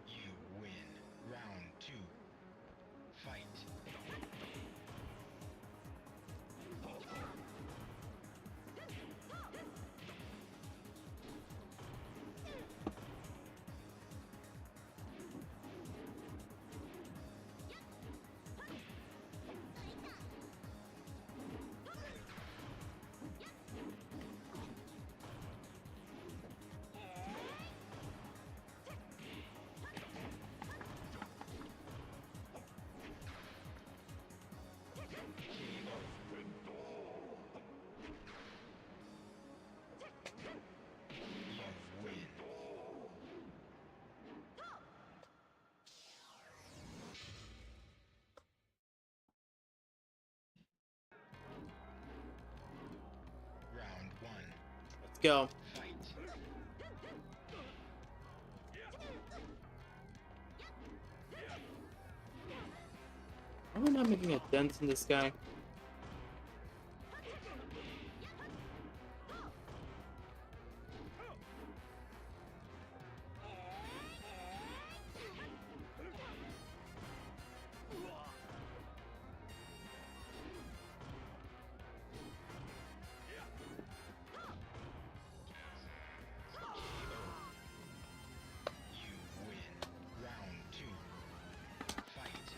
You win. Round 2. Fight. You win. Round 1. Let's go. Fight. Why am I not making a dent in this guy? You win. Round 2. Fight.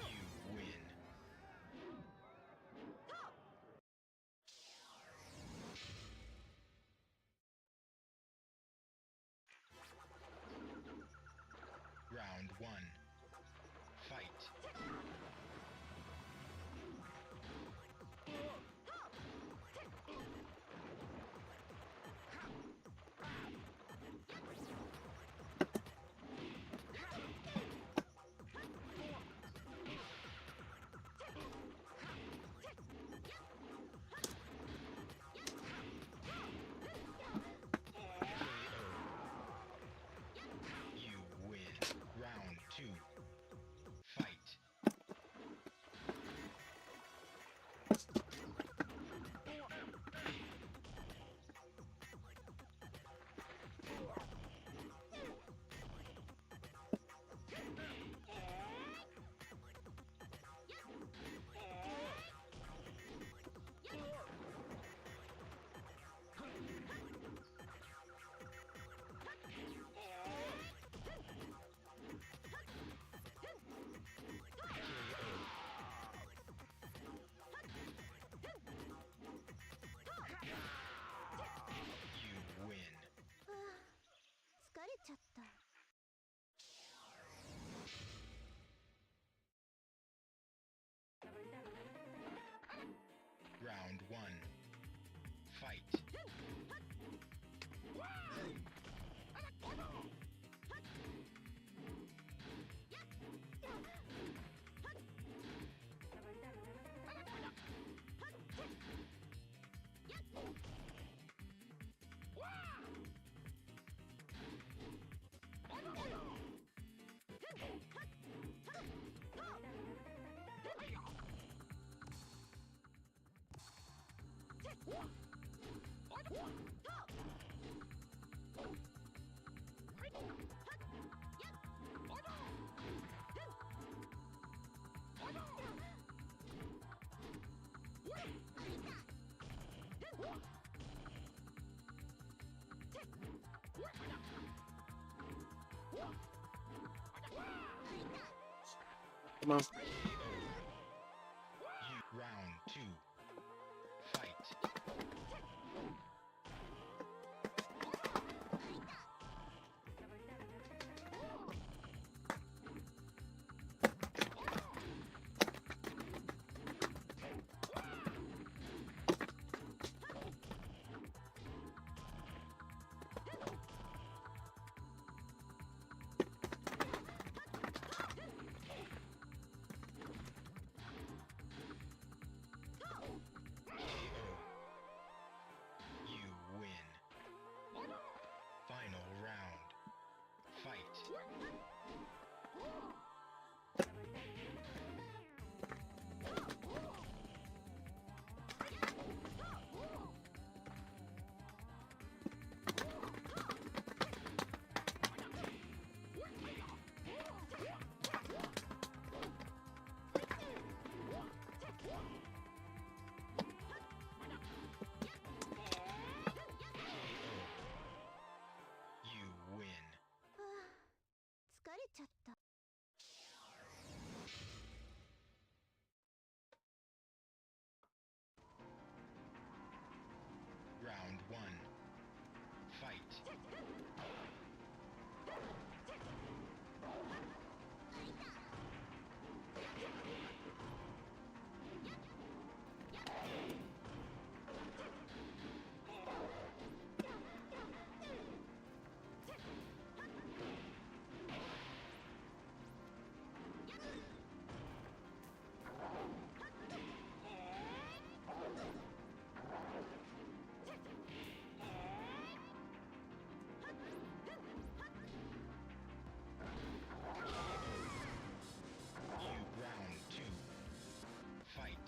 You win. Round 1. Fight. ちゃった。 Round 1. Fight. Come on. Round 2. Fight. You win. Final round. Fight. You win. はあ、疲れちゃった。 Round 1. Fight. Round 2. Fight.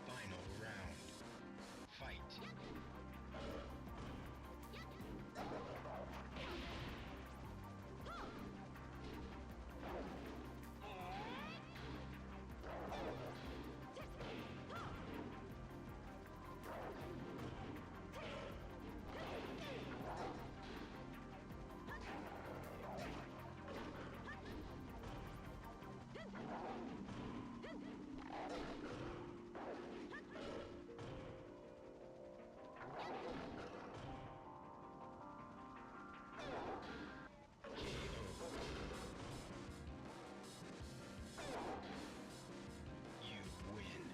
Final round. Fight. You win.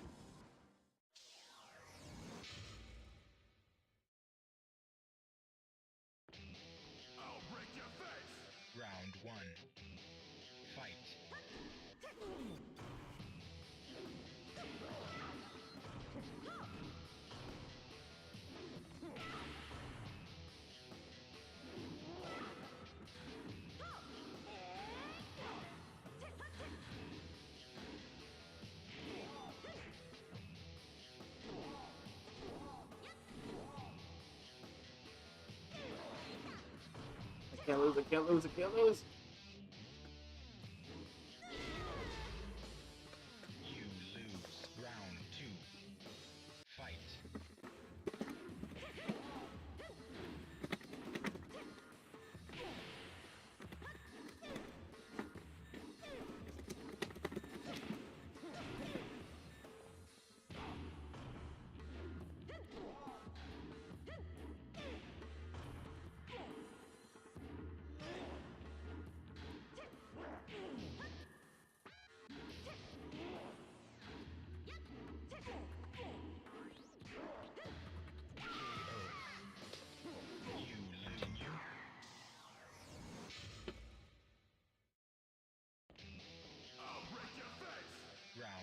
I'll break your face! Round 1. Fight. I can't lose, I can't lose, I can't lose.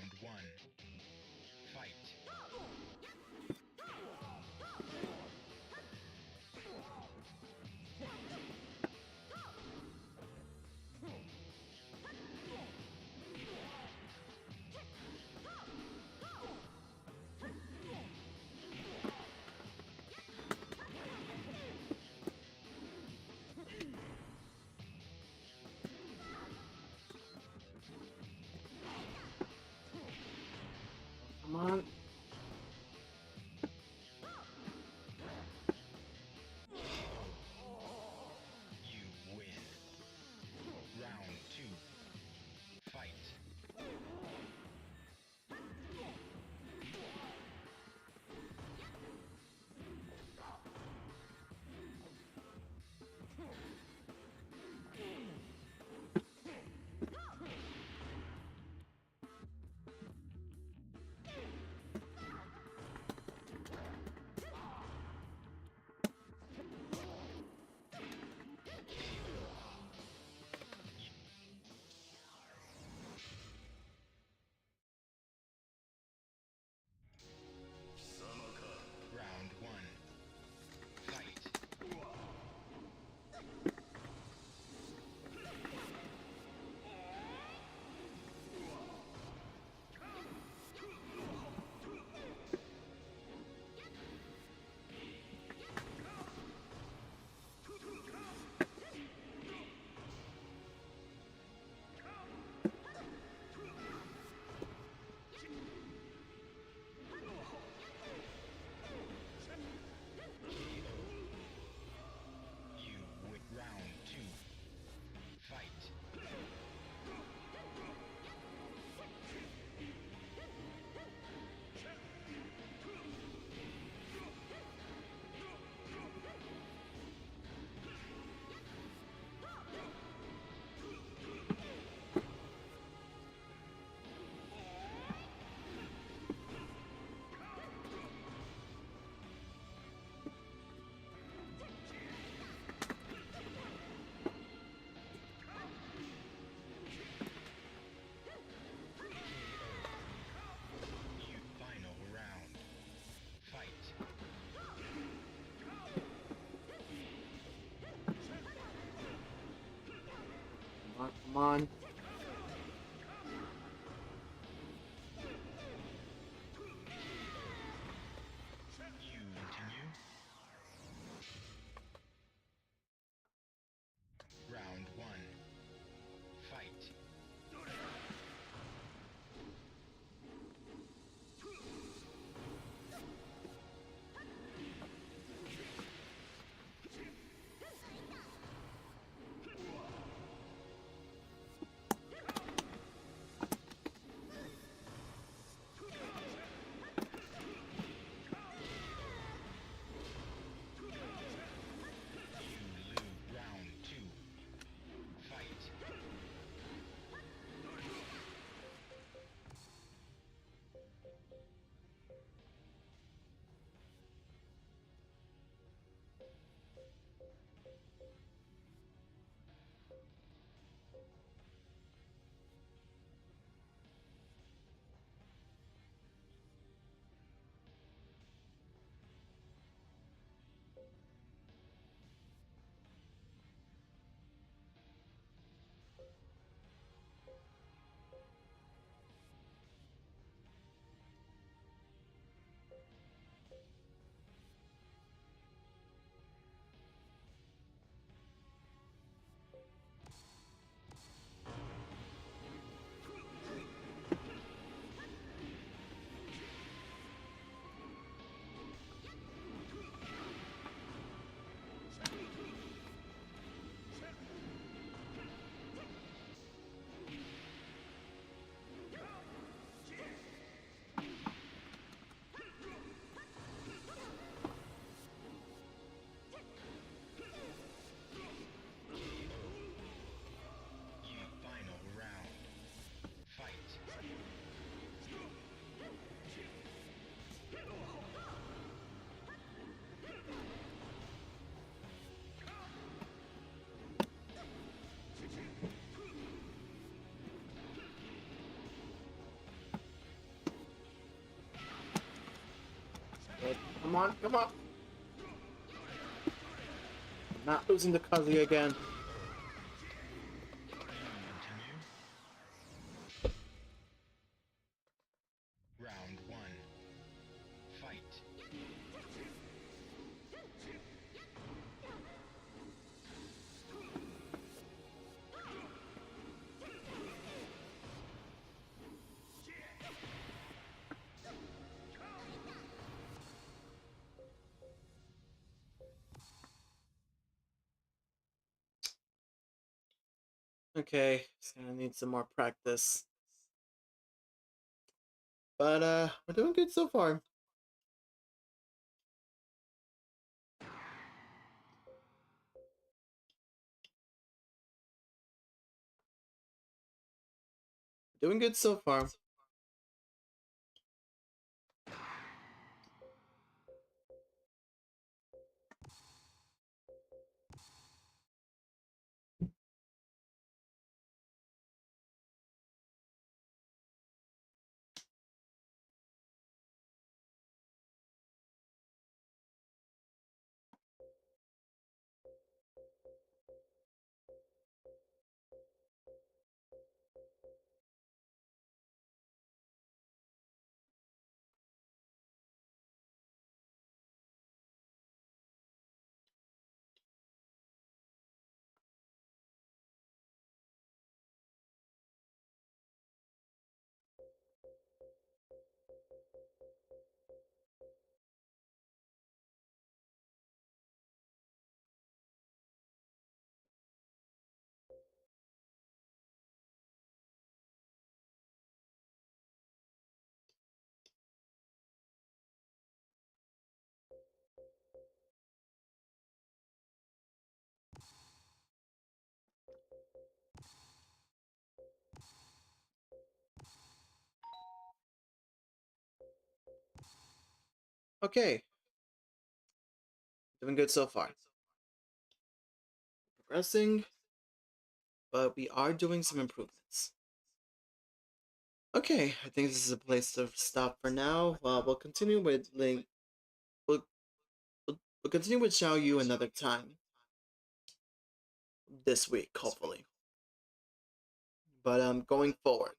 Round one. Fight. Come on. You win. Round two. Fight. Round one. Fight. You win. Round two. Fight. Final round. Fight. Come on. You continue. Round one. Fight. Come on, come on. Not losing to Kazuya again. Continue. Round 1. Fight. Okay, just gonna need some more practice. But we're doing good so far. Doing good so far. Okay. Doing good so far. Progressing, but we are doing some improvements. Okay, I think this is a place to stop for now. We'll continue with Link. We'll continue with Xiao Yu another time this week, hopefully. But going forward.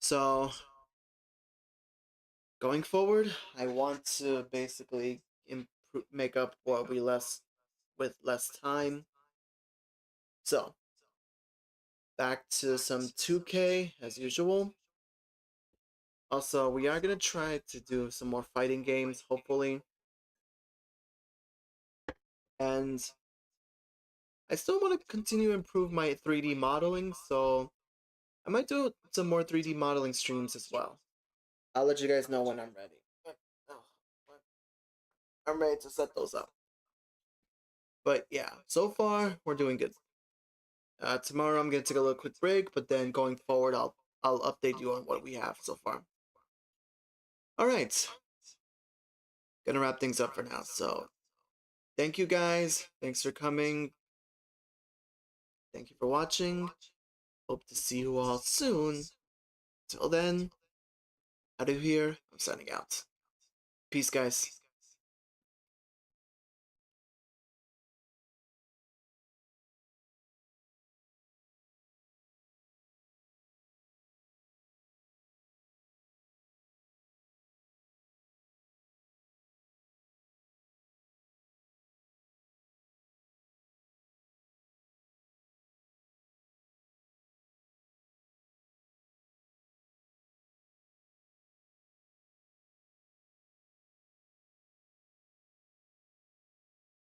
So going forward, I want to basically make up what we less with less time. So back to some 2K as usual. Also, we are gonna try to do some more fighting games, hopefully. And I still want to continue to improve my 3D modeling, so I might do some more 3D modeling streams as well. I'll let you guys know when I'm ready. I'm ready to set those up. But yeah, so far we're doing good. Tomorrow I'm gonna take a little quick break, but then going forward I'll update you on what we have so far. All right, gonna wrap things up for now. So thank you guys. Thanks for coming. Thank you for watching. Hope to see you all soon. Till then, out of here. I'm signing out. Peace, guys.